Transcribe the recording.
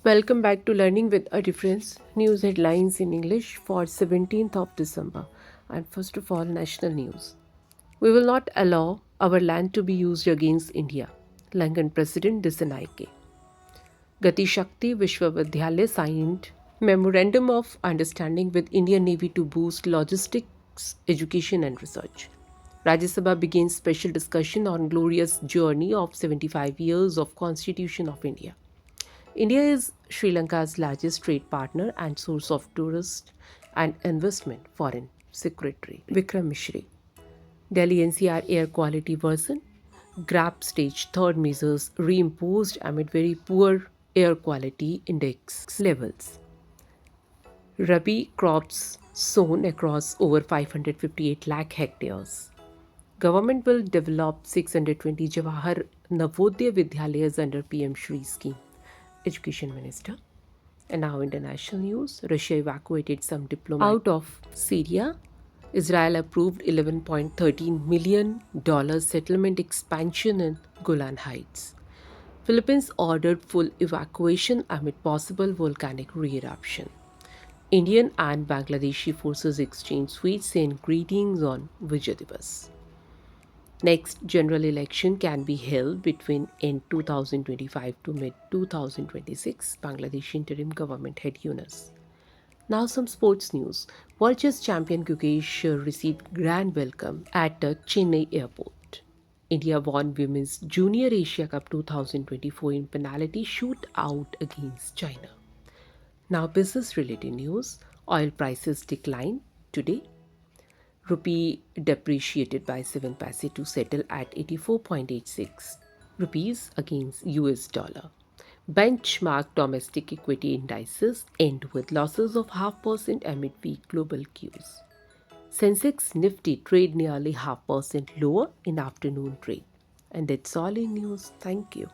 Welcome back to Learning with a Difference. News headlines in English for 17th of December. And first of all, national news. We will not allow our land to be used against India. Lankan President Disanaike. Gati Shakti Vishwavidyalaya signed Memorandum of Understanding with Indian Navy to boost logistics, education and research. Rajya Sabha begins special discussion on glorious journey of 75 years of Constitution of India. India is Sri Lanka's largest trade partner and source of tourist and investment, Foreign Secretary Vikram Mishri. Delhi NCR air quality worsen. GRAP stage third measures reimposed amid very poor air quality index levels. Rabi crops sown across over 558 lakh hectares. Government will develop 620 Jawahar Navodaya Vidyalayas under PM Shri scheme. Education Minister. And now international news. Russia evacuated some diplomats out of Syria. Israel approved $11.13 million settlement expansion in Golan Heights. Philippines ordered full evacuation amid possible volcanic re-eruption. Indian and Bangladeshi forces exchange sweets and greetings on Vijay Diwas. Next general election can be held between end 2025 to mid 2026, Bangladesh interim government head Yunus. Now some sports news. World chess champion Gukesh received grand welcome at the Chennai airport. India won Women's Junior Asia Cup 2024 in penalty shootout against China. Now business related news. Oil prices declined today. Rupee depreciated by 7 paise to settle at 84.86 rupees against US dollar. Benchmark domestic equity indices end with losses of 0.5% amid weak global cues. Sensex Nifty trade nearly 0.5% lower in afternoon trade. And that's all in news. Thank you.